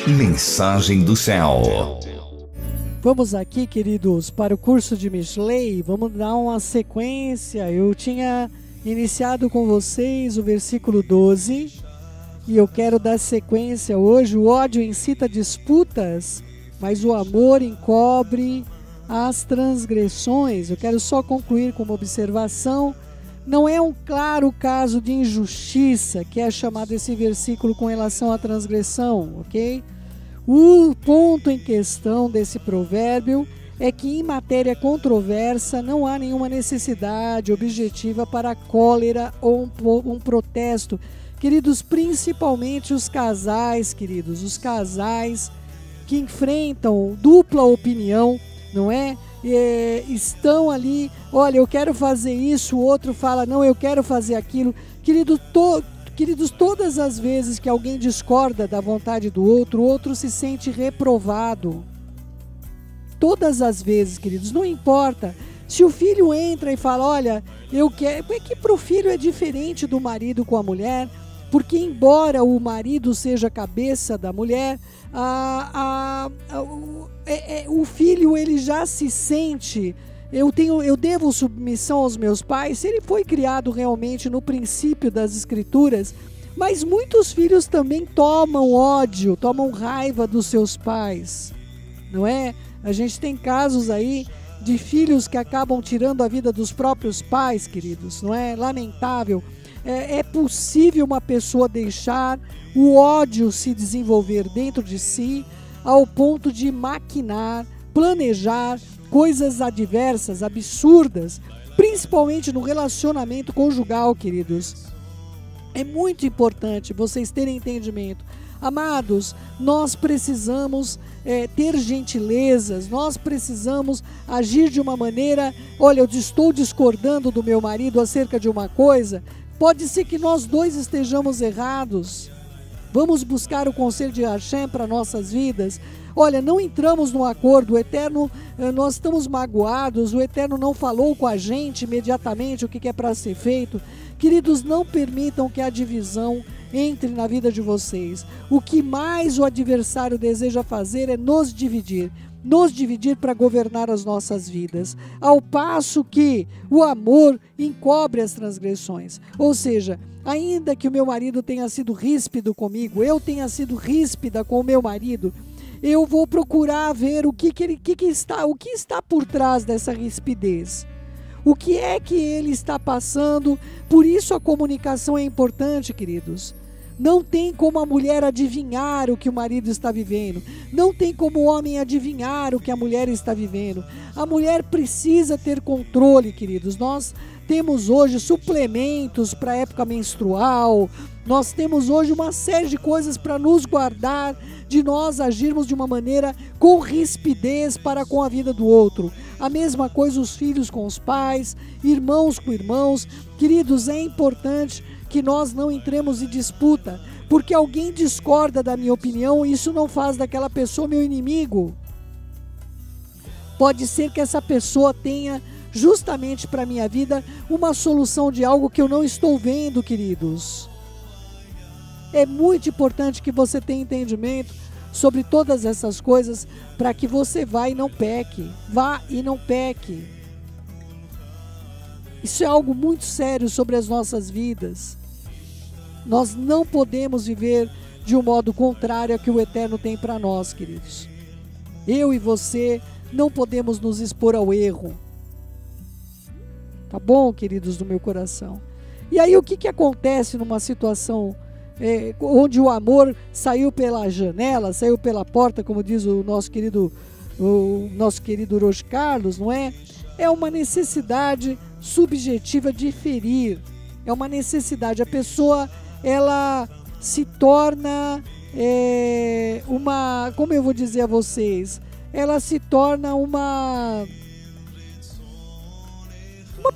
Mensagem do Céu. Vamos aqui, queridos, para o curso de Mishlei. Vamos dar uma sequência. Eu tinha iniciado com vocês o versículo 12 e eu quero dar sequência hoje. O ódio incita disputas, mas o amor encobre as transgressões. Eu quero só concluir com uma observação. Não é um claro caso de injustiça que é chamado esse versículo com relação à transgressão, ok? O ponto em questão desse provérbio é que em matéria controversa não há nenhuma necessidade objetiva para a cólera ou um protesto. Queridos, principalmente os casais, queridos, os casais que enfrentam dupla opinião, não é? Estão ali, olha, eu quero fazer isso, o outro fala, não, eu quero fazer aquilo. Queridos, todas as vezes que alguém discorda da vontade do outro, o outro se sente reprovado. Todas as vezes, queridos, não importa. Se o filho entra e fala, olha, eu quero... É que para o filho é diferente do marido com a mulher, porque embora o marido seja a cabeça da mulher, o filho ele já se sente... Eu devo submissão aos meus pais, ele foi criado realmente no princípio das escrituras, mas muitos filhos também tomam ódio, tomam raiva dos seus pais, não é? A gente tem casos aí de filhos que acabam tirando a vida dos próprios pais, queridos, não é? Lamentável. É possível uma pessoa deixar o ódio se desenvolver dentro de si ao ponto de maquinar, planejar coisas adversas, absurdas, principalmente no relacionamento conjugal, queridos. É muito importante vocês terem entendimento. Amados, nós precisamos ter gentilezas, nós precisamos agir de uma maneira, olha, eu estou discordando do meu marido acerca de uma coisa, pode ser que nós dois estejamos errados. Vamos buscar o conselho de Hashem para nossas vidas. Olha, não entramos no acordo, o Eterno, nós estamos magoados, o Eterno não falou com a gente imediatamente o que é para ser feito. Queridos, não permitam que a divisão entre na vida de vocês. O que mais o adversário deseja fazer é nos dividir para governar as nossas vidas, ao passo que o amor encobre as transgressões. Ou seja, ainda que o meu marido tenha sido ríspido comigo, eu tenha sido ríspida com o meu marido, eu vou procurar ver o que está por trás dessa rispidez. O que é que ele está passando? Por isso a comunicação é importante, queridos. Não tem como a mulher adivinhar o que o marido está vivendo. Não tem como o homem adivinhar o que a mulher está vivendo. A mulher precisa ter controle, queridos. Nós temos hoje suplementos para a época menstrual. Nós temos hoje uma série de coisas para nos guardar de nós agirmos de uma maneira com rispidez para com a vida do outro. A mesma coisa os filhos com os pais, irmãos com irmãos. Queridos, é importante que nós não entremos em disputa, porque alguém discorda da minha opinião, isso não faz daquela pessoa meu inimigo. Pode ser que essa pessoa tenha justamente para a minha vida uma solução de algo que eu não estou vendo, queridos. É muito importante que você tenha entendimento sobre todas essas coisas para que você vá e não peque. Vá e não peque. Isso é algo muito sério sobre as nossas vidas. Nós não podemos viver de um modo contrário ao que o Eterno tem para nós, queridos. Eu e você não podemos nos expor ao erro. Tá bom, queridos do meu coração? E aí o que acontece numa situação onde o amor saiu pela janela, saiu pela porta, como diz o nosso querido Rosh Carlos, não é? É uma necessidade subjetiva de ferir. É uma necessidade. A pessoa, ela se torna como eu vou dizer a vocês, ela se torna uma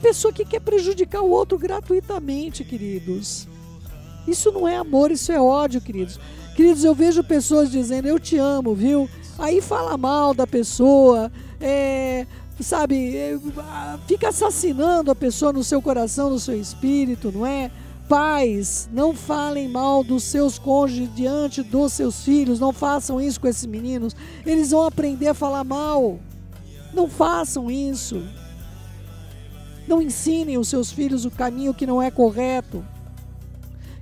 pessoa que quer prejudicar o outro gratuitamente, queridos. Isso não é amor, isso é ódio, queridos. Queridos, eu vejo pessoas dizendo, eu te amo, viu? Aí fala mal da pessoa, fica assassinando a pessoa no seu coração, no seu espírito, não é? Pais, não falem mal dos seus cônjuges diante dos seus filhos. Não façam isso com esses meninos. Eles vão aprender a falar mal. Não façam isso. Não ensinem os seus filhos o caminho que não é correto.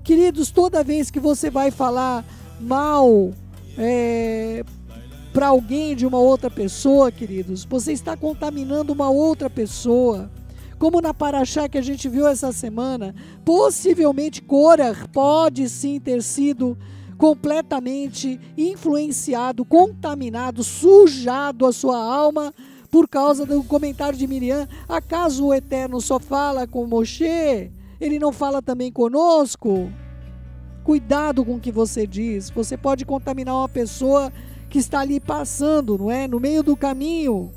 Queridos, toda vez que você vai falar mal para alguém de uma outra pessoa, queridos, você está contaminando uma outra pessoa. Como na paraxá que a gente viu essa semana, possivelmente Korah pode sim ter sido completamente influenciado, contaminado, sujado a sua alma por causa do comentário de Miriam. Acaso o Eterno só fala com Moshe? Ele não fala também conosco? Cuidado com o que você diz. Você pode contaminar uma pessoa que está ali passando, não é? No meio do caminho.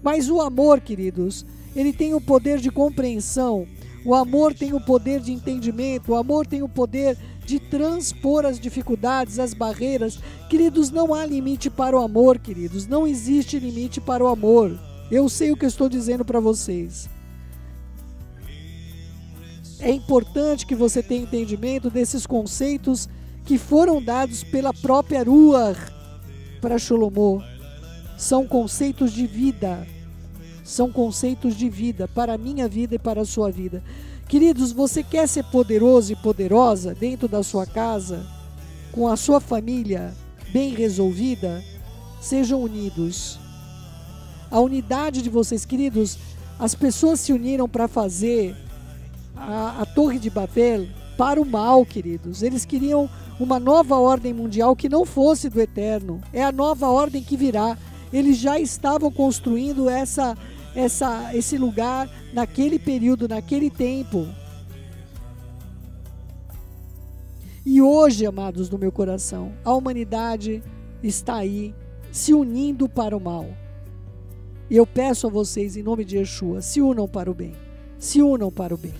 Mas o amor, queridos, ele tem o poder de compreensão, o amor tem o poder de entendimento, o amor tem o poder de transpor as dificuldades, as barreiras. Queridos, não há limite para o amor, queridos, não existe limite para o amor. Eu sei o que eu estou dizendo para vocês. É importante que você tenha entendimento desses conceitos que foram dados pela própria Ruach para Shlomo. São conceitos de vida. São conceitos de vida, para a minha vida e para a sua vida. Queridos, você quer ser poderoso e poderosa dentro da sua casa, com a sua família bem resolvida? Sejam unidos. A unidade de vocês, queridos, as pessoas se uniram para fazer a Torre de Babel para o mal, queridos. Eles queriam uma nova ordem mundial que não fosse do Eterno. É a nova ordem que virá. Eles já estavam construindo esse lugar naquele período, naquele tempo. E hoje, amados do meu coração, a humanidade está aí se unindo para o mal. E eu peço a vocês, em nome de Yeshua, se unam para o bem. Se unam para o bem.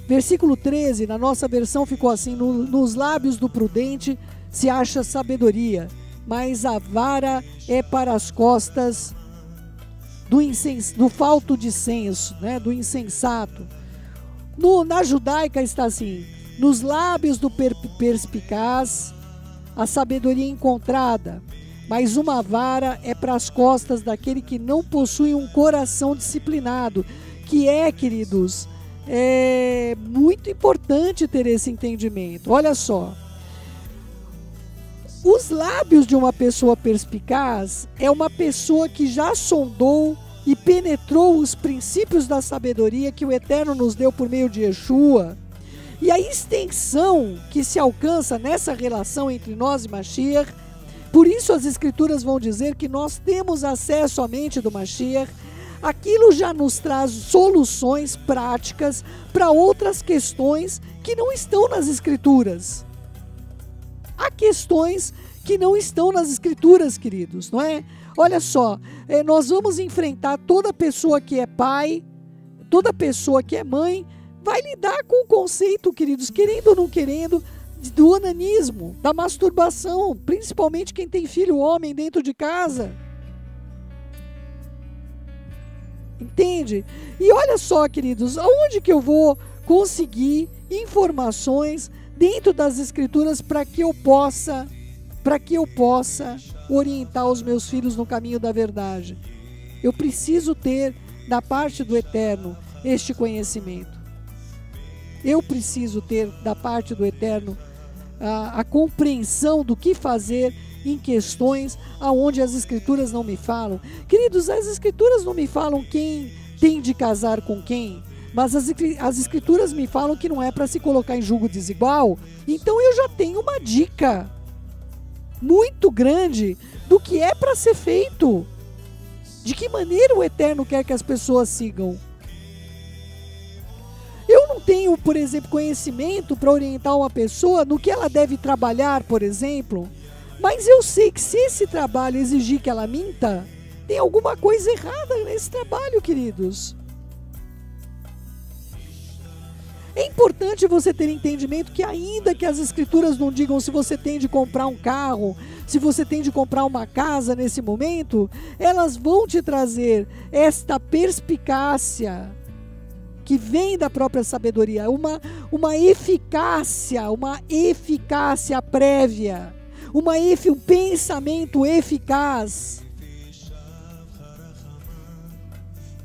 Versículo 13, na nossa versão ficou assim: nos lábios do prudente se acha sabedoria, mas a vara é para as costas do falto de senso, né, do insensato. Na judaica está assim: nos lábios do perspicaz a sabedoria encontrada, mas uma vara é para as costas daquele que não possui um coração disciplinado, que é, queridos, é muito importante ter esse entendimento. Olha só, os lábios de uma pessoa perspicaz é uma pessoa que já sondou e penetrou os princípios da sabedoria que o Eterno nos deu por meio de Yeshua, e a extensão que se alcança nessa relação entre nós e Mashiach. Por isso as Escrituras vão dizer que nós temos acesso à mente do Mashiach. Aquilo já nos traz soluções práticas para outras questões que não estão nas Escrituras. Há questões que não estão nas Escrituras, queridos, não é? Olha só, nós vamos enfrentar toda pessoa que é pai, toda pessoa que é mãe, vai lidar com o conceito, queridos, querendo ou não querendo, do onanismo, da masturbação, principalmente quem tem filho homem dentro de casa. Entende? E olha só, queridos, aonde que eu vou conseguir informações dentro das Escrituras para que eu possa orientar os meus filhos no caminho da verdade? Eu preciso ter da parte do Eterno este conhecimento. Eu preciso ter da parte do Eterno a compreensão do que fazer em questões aonde as Escrituras não me falam. Queridos, as Escrituras não me falam quem tem de casar com quem, mas as Escrituras me falam que não é para se colocar em julgo desigual. Então eu já tenho uma dica muito grande do que é para ser feito, de que maneira o Eterno quer que as pessoas sigam. Eu não tenho, por exemplo, conhecimento para orientar uma pessoa no que ela deve trabalhar, por exemplo, mas eu sei que se esse trabalho exigir que ela minta, tem alguma coisa errada nesse trabalho, queridos. É importante você ter entendimento que, ainda que as Escrituras não digam se você tem de comprar um carro, se você tem de comprar uma casa nesse momento, elas vão te trazer esta perspicácia que vem da própria sabedoria, uma eficácia prévia, um pensamento eficaz.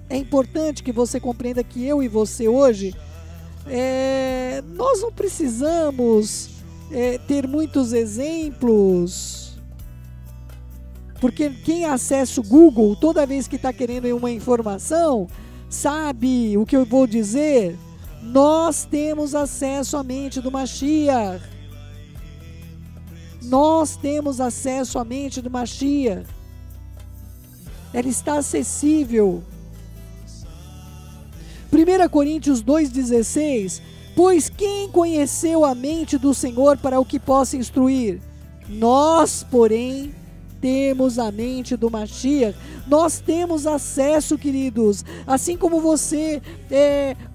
É importante que você compreenda que eu e você hoje, nós não precisamos ter muitos exemplos, porque quem acessa o Google toda vez que está querendo uma informação, sabe o que eu vou dizer? Nós temos acesso à mente do Mashiach. Nós temos acesso à mente do Mashiach. Ela está acessível. 1 Coríntios 2,16: pois quem conheceu a mente do Senhor para o que possa instruir? Nós, porém, temos a mente do Mashiach. Nós temos acesso, queridos. Assim como você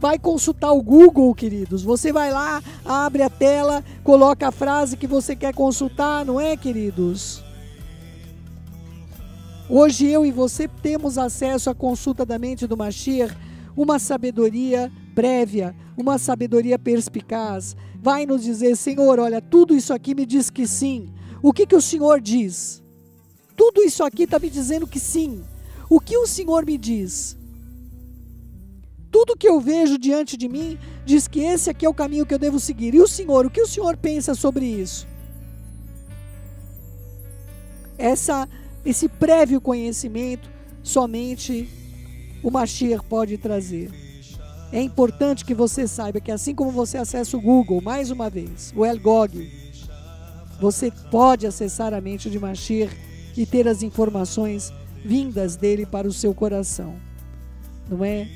vai consultar o Google, queridos. Você vai lá, abre a tela, coloca a frase que você quer consultar, não é, queridos? Hoje eu e você temos acesso à consulta da mente do Mashiach, uma sabedoria prévia, uma sabedoria perspicaz. Vai nos dizer: Senhor, olha, tudo isso aqui me diz que sim. O que o Senhor diz? Tudo isso aqui está me dizendo que sim. O que o Senhor me diz? Tudo que eu vejo diante de mim diz que esse aqui é o caminho que eu devo seguir. E o Senhor, o que o Senhor pensa sobre isso? Esse prévio conhecimento somente o Mashiach pode trazer. É importante que você saiba que assim como você acessa o Google, mais uma vez, o El Gog, você pode acessar a mente de Mashiach e ter as informações vindas dele para o seu coração. Não é?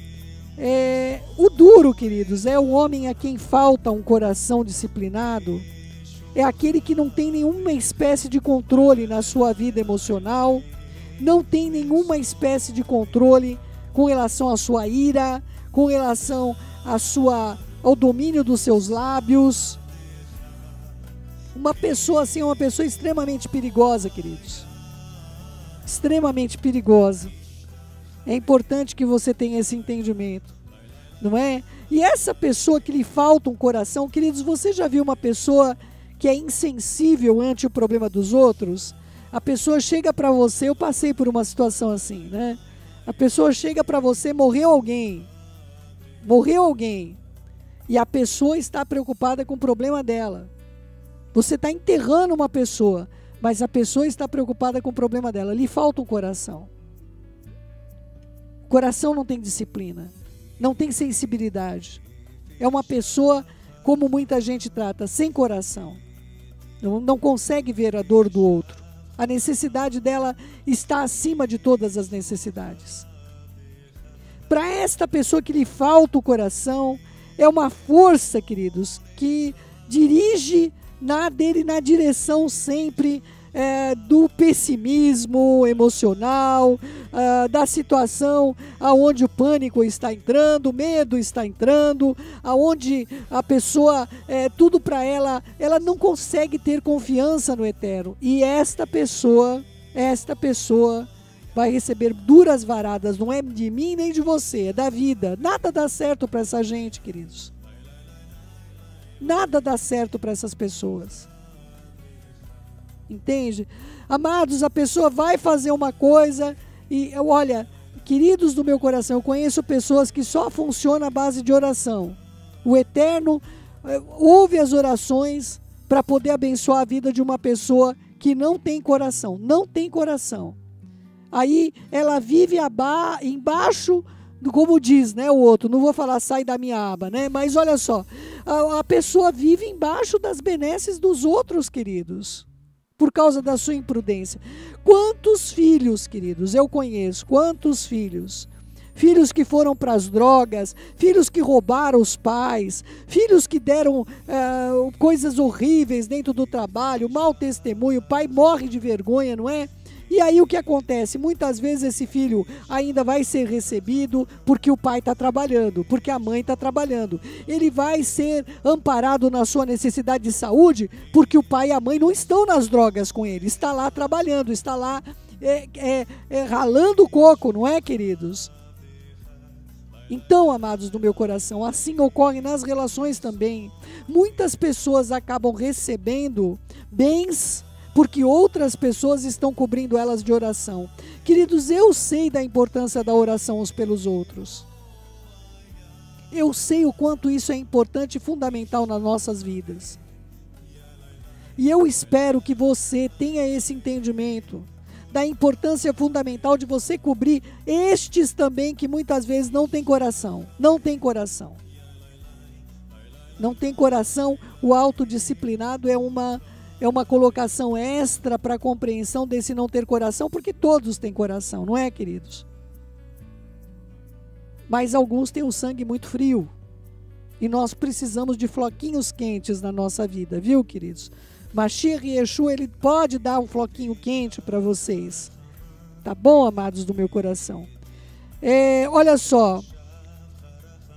O duro, queridos, é o homem a quem falta um coração disciplinado, é aquele que não tem nenhuma espécie de controle na sua vida emocional, não tem nenhuma espécie de controle com relação à sua ira, com relação ao domínio dos seus lábios. Uma pessoa assim é uma pessoa extremamente perigosa, queridos. Extremamente perigosa. É importante que você tenha esse entendimento, não é? E essa pessoa que lhe falta um coração, queridos, você já viu uma pessoa que é insensível ante o problema dos outros? A pessoa chega para você, eu passei por uma situação assim, né? A pessoa chega para você, morreu alguém, e a pessoa está preocupada com o problema dela. Você está enterrando uma pessoa, mas a pessoa está preocupada com o problema dela. Lhe falta um coração. O coração não tem disciplina, não tem sensibilidade. É uma pessoa, como muita gente trata, sem coração. Não consegue ver a dor do outro. A necessidade dela está acima de todas as necessidades. Para esta pessoa que lhe falta o coração, é uma força, queridos, que dirige na direção sempre do pessimismo emocional, da situação aonde o pânico está entrando, o medo está entrando, aonde a pessoa, tudo para ela não consegue ter confiança no eterno. E esta pessoa vai receber duras varadas, não é de mim nem de você, é da vida. Nada dá certo para essa gente, queridos. Nada dá certo para essas pessoas. Entende? Amados, a pessoa vai fazer uma coisa e, olha, queridos do meu coração, eu conheço pessoas que só funcionam à base de oração. O Eterno ouve as orações para poder abençoar a vida de uma pessoa que não tem coração. Não tem coração. Aí ela vive embaixo, como diz, né, o outro, não vou falar sai da minha aba, né? Mas olha só, a pessoa vive embaixo das benesses dos outros, queridos, por causa da sua imprudência. Quantos filhos, queridos, eu conheço, quantos filhos? Filhos que foram para as drogas, filhos que roubaram os pais, filhos que deram coisas horríveis dentro do trabalho, mau testemunho, o pai morre de vergonha, não é? E aí o que acontece? Muitas vezes esse filho ainda vai ser recebido porque o pai está trabalhando, porque a mãe está trabalhando. Ele vai ser amparado na sua necessidade de saúde porque o pai e a mãe não estão nas drogas com ele. Está lá trabalhando, está lá ralando o coco, não é, queridos? Então, amados do meu coração, assim ocorre nas relações também. Muitas pessoas acabam recebendo bens porque outras pessoas estão cobrindo elas de oração. Queridos, eu sei da importância da oração uns pelos outros. Eu sei o quanto isso é importante e fundamental nas nossas vidas. E eu espero que você tenha esse entendimento da importância fundamental de você cobrir estes também que muitas vezes não têm coração. Não tem coração. Não tem coração. O autodisciplinado é uma colocação extra para a compreensão desse não ter coração, porque todos têm coração, não é, queridos? Mas alguns têm o sangue muito frio. E nós precisamos de floquinhos quentes na nossa vida, viu, queridos? Mashiach Yeshua, ele pode dar um floquinho quente para vocês. Tá bom, amados do meu coração? Olha só.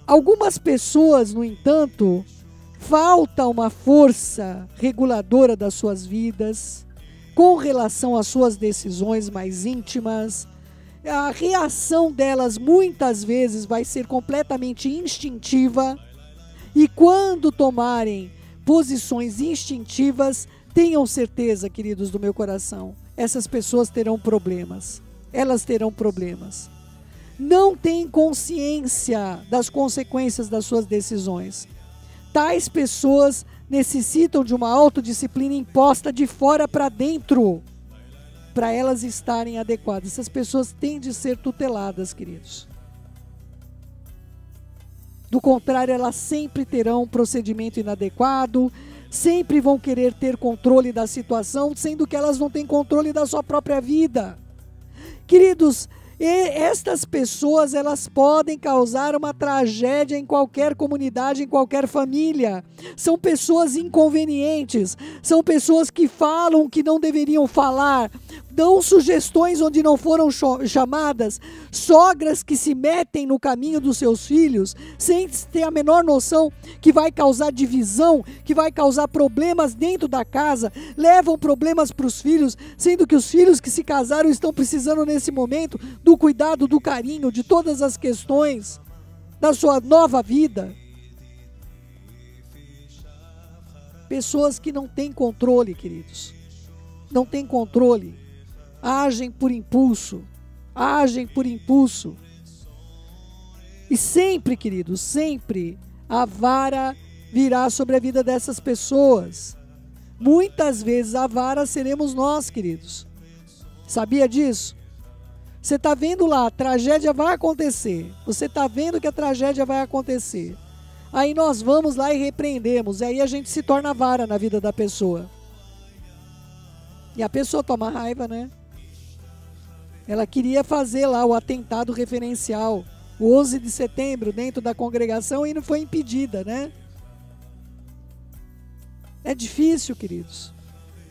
Algumas pessoas, no entanto, falta uma força reguladora das suas vidas, com relação às suas decisões mais íntimas. A reação delas muitas vezes vai ser completamente instintiva. E quando tomarem posições instintivas, tenham certeza, queridos do meu coração, essas pessoas terão problemas. Elas terão problemas. Não têm consciência das consequências das suas decisões. Tais pessoas necessitam de uma autodisciplina imposta de fora para dentro, para elas estarem adequadas. Essas pessoas têm de ser tuteladas, queridos. Do contrário, elas sempre terão um procedimento inadequado, sempre vão querer ter controle da situação, sendo que elas não têm controle da sua própria vida. Queridos, estas pessoas, elas podem causar uma tragédia em qualquer comunidade, em qualquer família. São pessoas inconvenientes, são pessoas que falam o que não deveriam falar, dão sugestões onde não foram chamadas, sogras que se metem no caminho dos seus filhos, sem ter a menor noção que vai causar divisão, que vai causar problemas dentro da casa, levam problemas para os filhos, sendo que os filhos que se casaram estão precisando nesse momento do cuidado, do carinho, de todas as questões da sua nova vida. Pessoas que não têm controle, queridos, não têm controle. Agem por impulso, e sempre, queridos, sempre a vara virá sobre a vida dessas pessoas. Muitas vezes a vara seremos nós, queridos. Sabia disso? Você está vendo lá, a tragédia vai acontecer, você está vendo que a tragédia vai acontecer, aí nós vamos lá e repreendemos, e aí a gente se torna vara na vida da pessoa, e a pessoa toma raiva, né? Ela queria fazer lá o atentado referencial, o 11 de setembro, dentro da congregação, e não foi impedida, né? É difícil, queridos,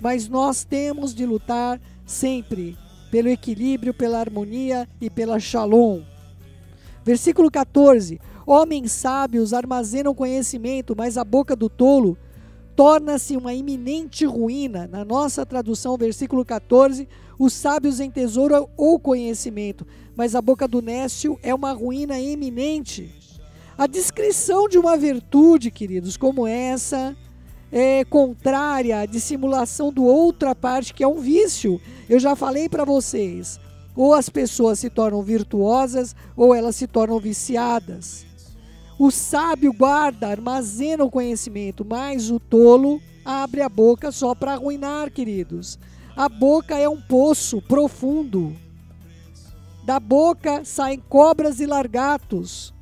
mas nós temos de lutar sempre pelo equilíbrio, pela harmonia e pela shalom. Versículo 14. Homens sábios armazenam conhecimento, mas a boca do tolo torna-se uma iminente ruína. Na nossa tradução, versículo 14, os sábios entesouram o conhecimento, mas a boca do nécio é uma ruína iminente. A descrição de uma virtude, queridos, como essa, é contrária à dissimulação do outra parte, que é um vício. Eu já falei para vocês, ou as pessoas se tornam virtuosas, ou elas se tornam viciadas. O sábio guarda, armazena o conhecimento, mas o tolo abre a boca só para arruinar, queridos. A boca é um poço profundo. Da boca saem cobras e largatos.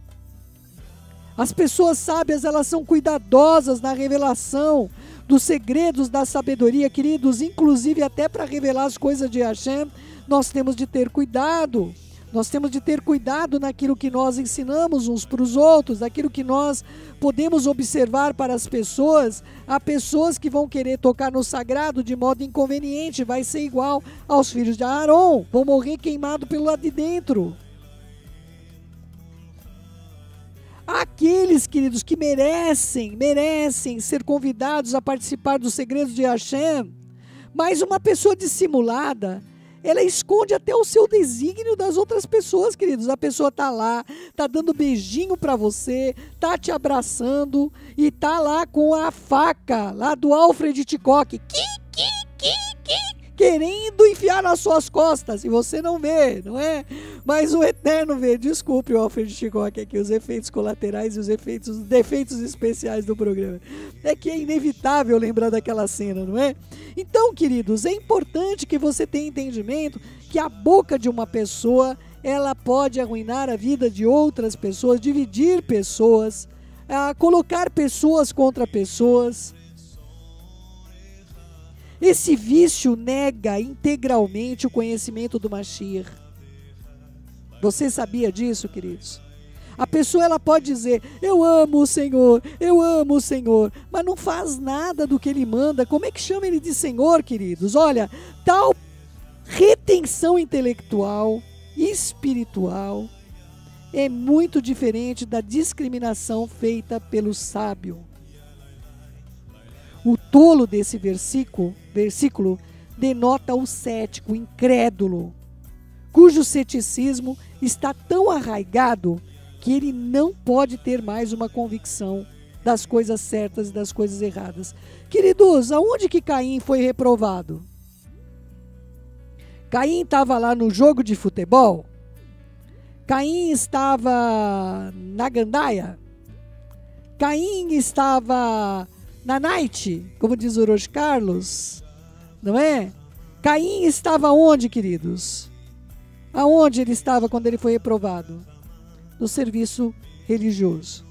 As pessoas sábias, elas são cuidadosas na revelação dos segredos da sabedoria, queridos, inclusive até para revelar as coisas de Hashem, nós temos de ter cuidado. Nós temos de ter cuidado naquilo que nós ensinamos uns para os outros, naquilo que nós podemos observar para as pessoas. Há pessoas que vão querer tocar no sagrado de modo inconveniente, vai ser igual aos filhos de Aaron, vão morrer queimados pelo lado de dentro. Aqueles, queridos, que merecem ser convidados a participar dos segredos de Hashem, mas uma pessoa dissimulada, ela esconde até o seu desígnio das outras pessoas, queridos. A pessoa está lá, está dando beijinho para você, está te abraçando e está lá com a faca lá do Alfred Hitchcock, querendo enfiar nas suas costas, e você não vê, não é? Mas o Eterno vê. Desculpe o Alfred Hitchcock aqui, os efeitos colaterais e os defeitos especiais do programa. É que é inevitável lembrar daquela cena, não é? Então, queridos, é importante que você tenha entendimento que a boca de uma pessoa, ela pode arruinar a vida de outras pessoas, dividir pessoas, colocar pessoas contra pessoas. Esse vício nega integralmente o conhecimento do Mashiach. Você sabia disso, queridos? A pessoa, ela pode dizer, eu amo o Senhor, mas não faz nada do que Ele manda. Como é que chama Ele de Senhor, queridos? Olha, tal retenção intelectual, espiritual, é muito diferente da discriminação feita pelo sábio. O tolo desse versículo denota o cético, o incrédulo, cujo ceticismo está tão arraigado que ele não pode ter mais uma convicção das coisas certas e das coisas erradas. Queridos, aonde que Caim foi reprovado? Caim estava lá no jogo de futebol? Caim estava na gandaia? Caim estava na night, como diz o Orochi Carlos, não é? Caim estava onde, queridos? Aonde ele estava quando ele foi reprovado? No serviço religioso.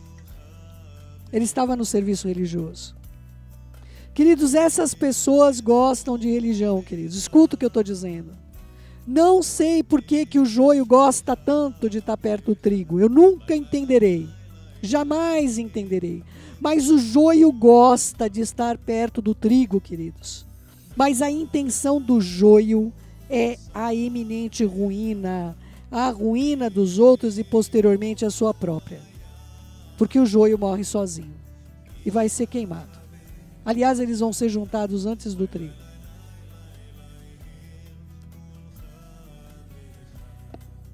Ele estava no serviço religioso. Queridos, essas pessoas gostam de religião, queridos. Escuta o que eu estou dizendo. Não sei por que o joio gosta tanto de estar perto do trigo. Eu nunca entenderei. Jamais entenderei. Mas o joio gosta de estar perto do trigo, queridos. Mas a intenção do joio é a eminente ruína, a ruína dos outros e posteriormente a sua própria. Porque o joio morre sozinho e vai ser queimado. Aliás, eles vão ser juntados antes do trigo.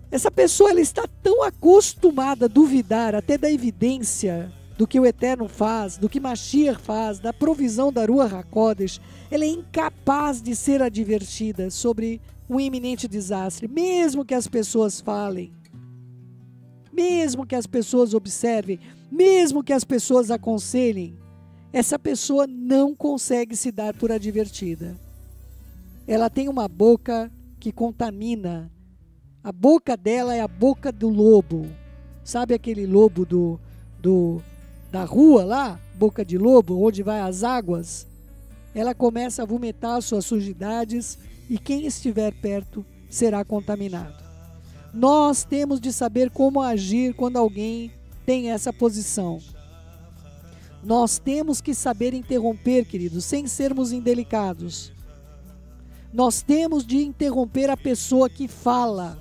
Essa pessoa, ela está tão acostumada a duvidar até da evidência do que o Eterno faz, do que Mashiach faz, da provisão da Ruach HaKodesh. Ela é incapaz de ser advertida sobre um iminente desastre, mesmo que as pessoas falem, mesmo que as pessoas observem, mesmo que as pessoas aconselhem. Essa pessoa não consegue se dar por advertida. Ela tem uma boca que contamina. A boca dela é a boca do lobo. Sabe aquele lobo da rua lá? Boca de lobo, onde vai as águas? Ela começa a vomitar suas sujidades e quem estiver perto será contaminado. Nós temos de saber como agir quando alguém tem essa posição. Nós temos que saber interromper, queridos, sem sermos indelicados. Nós temos de interromper a pessoa que fala,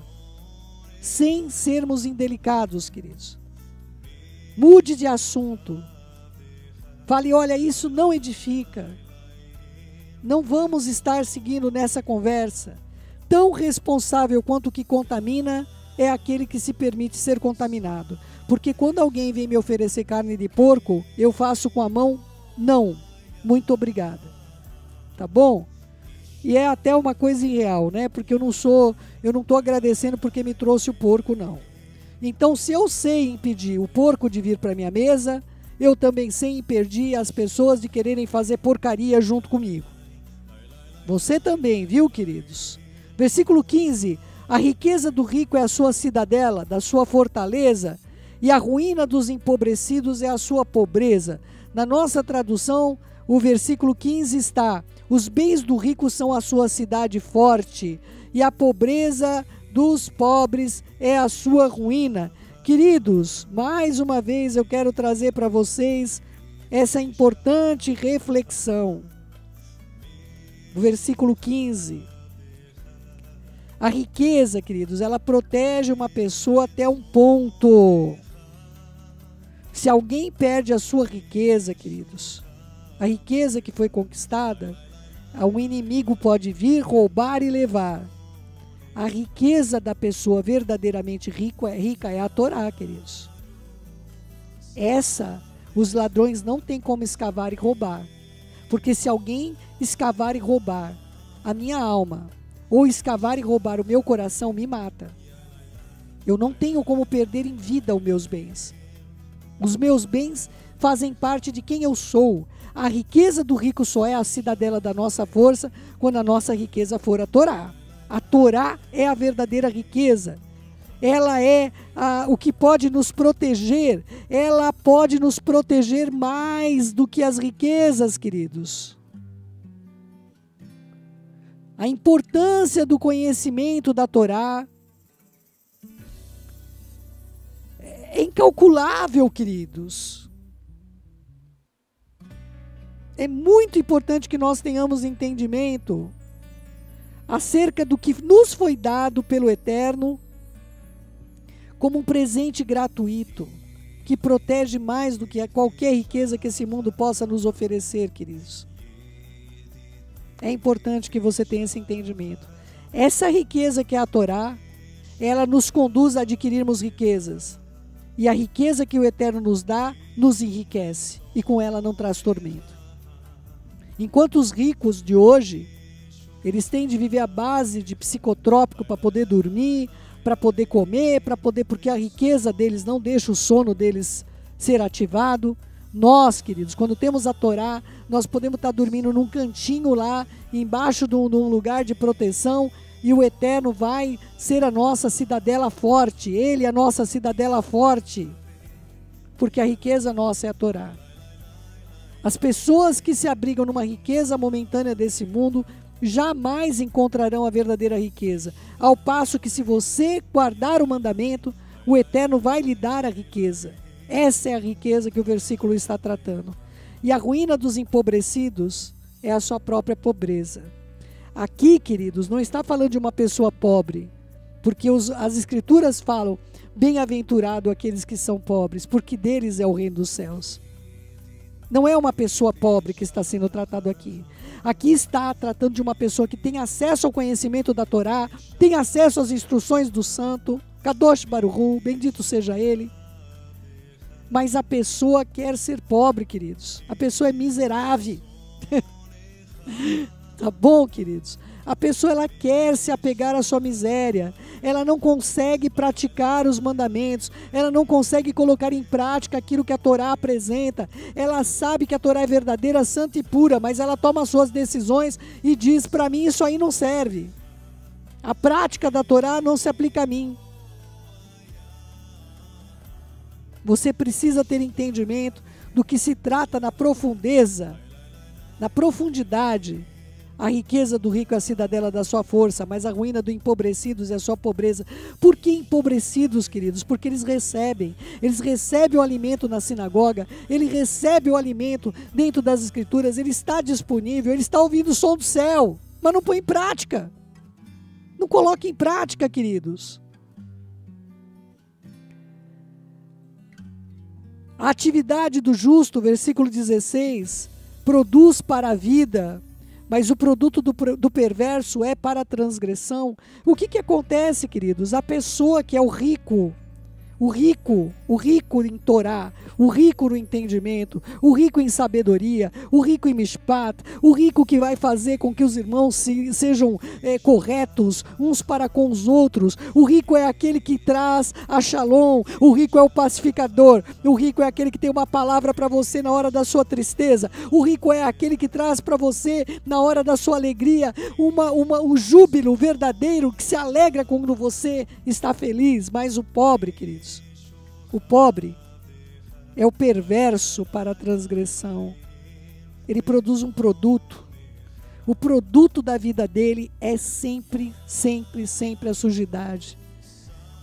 sem sermos indelicados, queridos. Mude de assunto. Fale, olha, isso não edifica. Não vamos estar seguindo nessa conversa. Tão responsável quanto o que contamina é aquele que se permite ser contaminado. Porque quando alguém vem me oferecer carne de porco, eu faço com a mão, não, muito obrigada. Tá bom? E é até uma coisa irreal, né? Porque eu não estou agradecendo porque me trouxe o porco, não. Então, se eu sei impedir o porco de vir para minha mesa, eu também sei impedir as pessoas de quererem fazer porcaria junto comigo. Você também, viu, queridos? Versículo 15. A riqueza do rico é a sua cidadela, da sua fortaleza, e a ruína dos empobrecidos é a sua pobreza. Na nossa tradução, o versículo 15 está: os bens do rico são a sua cidade forte, e a pobreza dos pobres é a sua ruína. Queridos, mais uma vez eu quero trazer para vocês essa importante reflexão. O versículo 15. A riqueza, queridos, ela protege uma pessoa até um ponto. Se alguém perde a sua riqueza, queridos, a riqueza que foi conquistada, um inimigo pode vir, roubar e levar. A riqueza da pessoa verdadeiramente rica é a Torá, queridos. Essa, os ladrões não têm como escavar e roubar. Porque se alguém escavar e roubar a minha alma, ou escavar e roubar o meu coração, me mata. Eu não tenho como perder em vida os meus bens. Os meus bens fazem parte de quem eu sou. A riqueza do rico só é a cidadela da nossa força quando a nossa riqueza for a Torá. A Torá é a verdadeira riqueza. Ela é o que pode nos proteger. Ela pode nos proteger mais do que as riquezas, queridos. A importância do conhecimento da Torá é incalculável, queridos. É muito importante que nós tenhamos entendimento acerca do que nos foi dado pelo Eterno como um presente gratuito, que protege mais do que qualquer riqueza que esse mundo possa nos oferecer, queridos. É importante que você tenha esse entendimento. Essa riqueza que é a Torá, ela nos conduz a adquirirmos riquezas. E a riqueza que o Eterno nos dá, nos enriquece. E com ela não traz tormento. Enquanto os ricos de hoje, eles têm de viver à base de psicotrópico para poder dormir, para poder comer, porque a riqueza deles não deixa o sono deles ser ativado. Nós, queridos, quando temos a Torá, nós podemos estar dormindo num cantinho lá, embaixo de um lugar de proteção, e o Eterno vai ser a nossa cidadela forte. Ele é a nossa cidadela forte, porque a riqueza nossa é a Torá. As pessoas que se abrigam numa riqueza momentânea desse mundo jamais encontrarão a verdadeira riqueza, ao passo que se você guardar o mandamento, o Eterno vai lhe dar a riqueza. Essa é a riqueza que o versículo está tratando. E a ruína dos empobrecidos é a sua própria pobreza. Aqui, queridos, não está falando de uma pessoa pobre, porque as escrituras falam, bem-aventurado aqueles que são pobres, porque deles é o reino dos céus. Não é uma pessoa pobre que está sendo tratado aqui. Aqui está tratando de uma pessoa que tem acesso ao conhecimento da Torá, tem acesso às instruções do santo, Kadosh Baruchu, bendito seja ele. Mas a pessoa quer ser pobre, queridos. A pessoa é miserável. Tá bom, queridos? A pessoa, ela quer se apegar à sua miséria. Ela não consegue praticar os mandamentos. Ela não consegue colocar em prática aquilo que a Torá apresenta. Ela sabe que a Torá é verdadeira, santa e pura, mas ela toma suas decisões e diz, para mim isso aí não serve. A prática da Torá não se aplica a mim. Você precisa ter entendimento do que se trata na profundeza, na profundidade. A riqueza do rico é a cidadela da sua força, mas a ruína dos empobrecidos é a sua pobreza. Por que empobrecidos, queridos? Porque eles recebem o alimento na sinagoga, ele recebe o alimento dentro das escrituras, ele está disponível, ele está ouvindo o som do céu, mas não põe em prática. Não coloca em prática, queridos. A atividade do justo, versículo 16, produz para a vida, mas o produto do perverso é para a transgressão. O que acontece, queridos? A pessoa que é o rico em Torá, o rico no entendimento, o rico em sabedoria, o rico em mishpat, o rico que vai fazer com que os irmãos sejam corretos uns para com os outros. O rico é aquele que traz a shalom, o rico é o pacificador, o rico é aquele que tem uma palavra para você na hora da sua tristeza, o rico é aquele que traz para você na hora da sua alegria um júbilo verdadeiro que se alegra quando você está feliz. Mas o pobre, queridos, o pobre é o perverso para a transgressão. Ele produz um produto. O produto da vida dele é sempre, sempre, sempre a sujidade.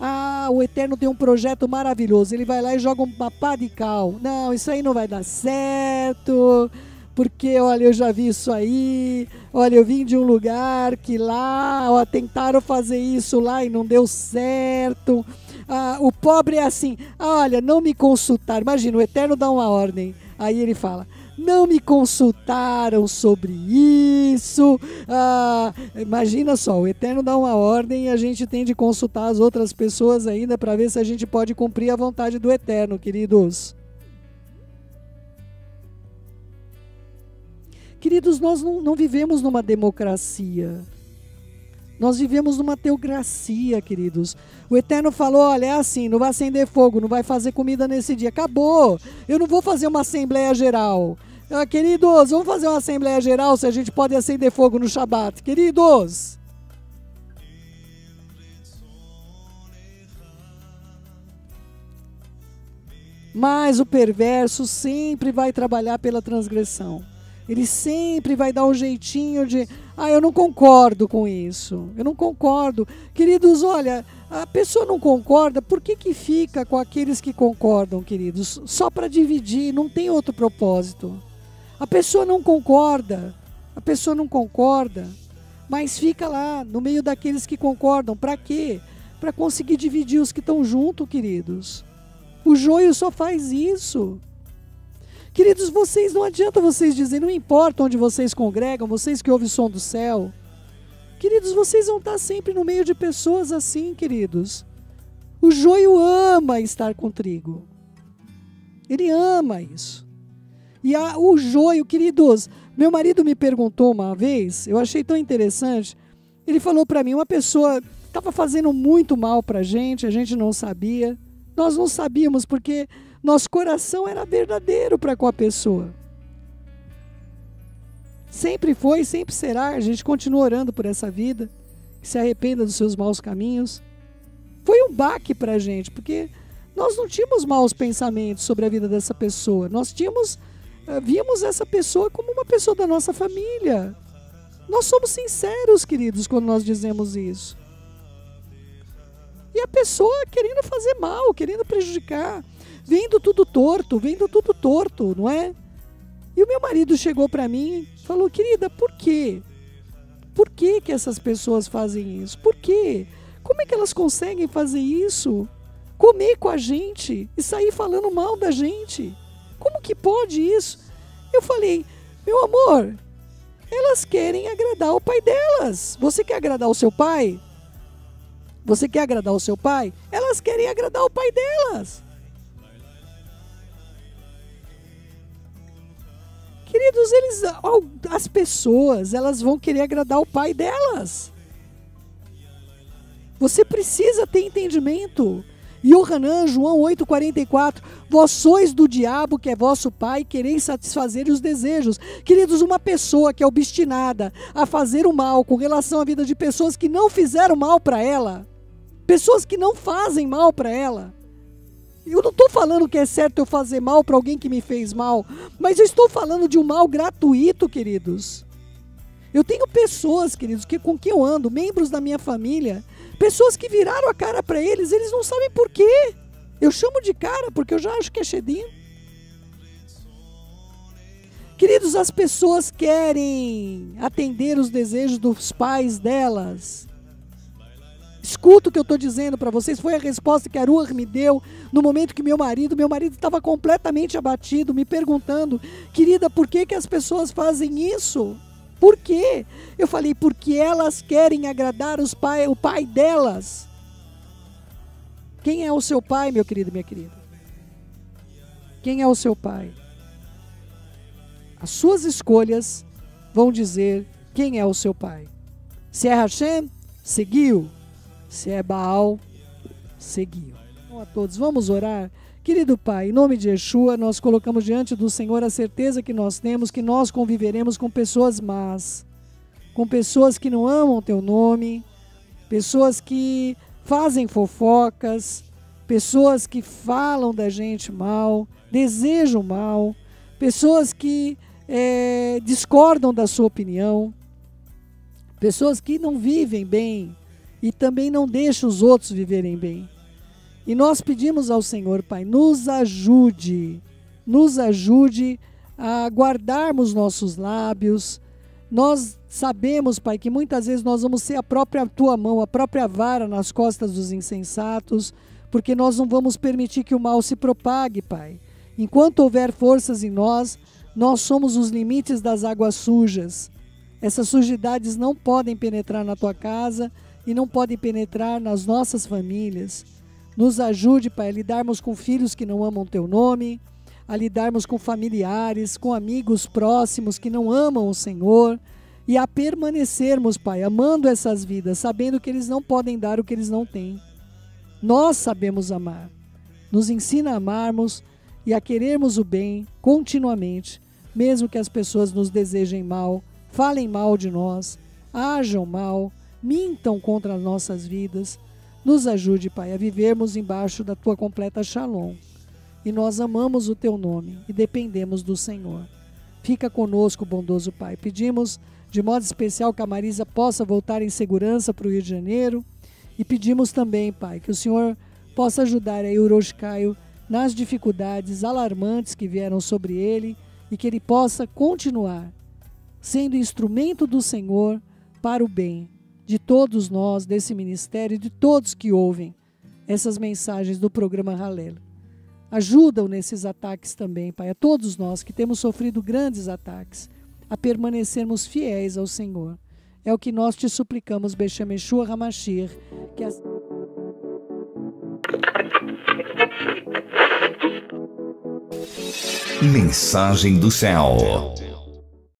Ah, o Eterno tem um projeto maravilhoso. Ele vai lá e joga uma pá de cal. Não, isso aí não vai dar certo. Porque, olha, eu já vi isso aí. Olha, eu vim de um lugar que lá, ó, tentaram fazer isso lá e não deu certo. Ah, o pobre é assim, olha, não me consultaram. Imagina, o Eterno dá uma ordem. Aí ele fala: não me consultaram sobre isso. Imagina só, o Eterno dá uma ordem e a gente tem de consultar as outras pessoas ainda para ver se a gente pode cumprir a vontade do Eterno, queridos. Queridos, nós não vivemos numa democracia. Nós vivemos numa teocracia, queridos. O Eterno falou: olha, é assim, não vai acender fogo, não vai fazer comida nesse dia. Acabou. Eu não vou fazer uma Assembleia Geral. Queridos, vamos fazer uma Assembleia Geral se a gente pode acender fogo no Shabat. Queridos. Mas o perverso sempre vai trabalhar pela transgressão. Ele sempre vai dar um jeitinho de: eu não concordo com isso, eu não concordo. Queridos, olha, a pessoa não concorda, por que fica com aqueles que concordam, queridos? Só para dividir, não tem outro propósito. A pessoa não concorda, mas fica lá, no meio daqueles que concordam. Para quê? Para conseguir dividir os que estão junto, queridos. O joio só faz isso. Queridos, vocês, não adianta vocês dizerem, não importa onde vocês congregam, vocês que ouvem o som do céu. Queridos, vocês vão estar sempre no meio de pessoas assim, queridos. O joio ama estar com trigo. Ele ama isso. E o joio, queridos, meu marido me perguntou uma vez, eu achei tão interessante, ele falou para mim, uma pessoa estava fazendo muito mal para a gente não sabia. Nós não sabíamos porque nosso coração era verdadeiro para com a pessoa. Sempre foi, sempre será. A gente continua orando por essa vida, que se arrependa dos seus maus caminhos. Foi um baque para a gente, porque nós não tínhamos maus pensamentos sobre a vida dessa pessoa. Nós víamos essa pessoa como uma pessoa da nossa família. Nós somos sinceros, queridos, quando nós dizemos isso. E a pessoa querendo fazer mal, querendo prejudicar, vendo tudo torto, não é? E o meu marido chegou para mim e falou: querida, por quê? Por que essas pessoas fazem isso? Por quê? Como é que elas conseguem fazer isso? Comer com a gente e sair falando mal da gente? Como que pode isso? Eu falei: meu amor, elas querem agradar o pai delas. Você quer agradar o seu pai? Você quer agradar o seu pai? Elas querem agradar o pai delas. Queridos, as pessoas, elas vão querer agradar o pai delas. Você precisa ter entendimento. Yohanan, João 8,44, vós sois do diabo, que é vosso pai, quereis satisfazer os desejos. Queridos, uma pessoa que é obstinada a fazer o mal com relação à vida de pessoas que não fizeram mal para ela, pessoas que não fazem mal para ela. Eu não estou falando que é certo eu fazer mal para alguém que me fez mal, mas eu estou falando de um mal gratuito, queridos. Eu tenho pessoas, queridos, com quem eu ando, membros da minha família, pessoas que viraram a cara para eles não sabem por quê. Eu chamo de cara porque eu já acho que é Shedim. Queridos, as pessoas querem atender os desejos dos pais delas. Escuta o que eu estou dizendo para vocês. Foi a resposta que a Ruach me deu no momento que meu marido estava completamente abatido, me perguntando: querida, por que as pessoas fazem isso? Por quê? Eu falei: porque elas querem agradar o pai delas. Quem é o seu pai, meu querido, minha querida? Quem é o seu pai? As suas escolhas vão dizer quem é o seu pai. Se é Hashem, seguiu. Se é Baal, seguiu. Bom, a todos, vamos orar. Querido Pai, em nome de Yeshua, nós colocamos diante do Senhor a certeza que nós temos que nós conviveremos com pessoas más, com pessoas que não amam Teu nome, pessoas que fazem fofocas, pessoas que falam da gente mal, desejam mal, pessoas que discordam da sua opinião, pessoas que não vivem bem e também não deixam os outros viverem bem. E nós pedimos ao Senhor, Pai, nos ajude a guardarmos nossos lábios. Nós sabemos, Pai, que muitas vezes nós vamos ser a própria Tua mão, a própria vara nas costas dos insensatos, porque nós não vamos permitir que o mal se propague, Pai. Enquanto houver forças em nós, nós somos os limites das águas sujas. Essas sujidades não podem penetrar na tua casa e não podem penetrar nas nossas famílias. Nos ajude, Pai, a lidarmos com filhos que não amam teu nome, a lidarmos com familiares, com amigos próximos que não amam o Senhor, e a permanecermos, Pai, amando essas vidas, sabendo que eles não podem dar o que eles não têm. Nós sabemos amar. Nos ensina a amarmos e a querermos o bem continuamente, mesmo que as pessoas nos desejem mal, falem mal de nós, ajam mal, mintam contra as nossas vidas. Nos ajude, Pai, a vivermos embaixo da Tua completa Shalom. E nós amamos o Teu nome e dependemos do Senhor. Fica conosco, bondoso Pai. Pedimos de modo especial que a Marisa possa voltar em segurança para o Rio de Janeiro. E pedimos também, Pai, que o Senhor possa ajudar aí o Uroshkaio nas dificuldades alarmantes que vieram sobre ele e que ele possa continuar sendo instrumento do Senhor para o bem de todos nós, desse ministério e de todos que ouvem essas mensagens do programa Hallel. Ajuda-o nesses ataques também, Pai, a todos nós que temos sofrido grandes ataques, a permanecermos fiéis ao Senhor. É o que nós te suplicamos, Beshem Yeshua HaMashiach, que as... Mensagem do céu.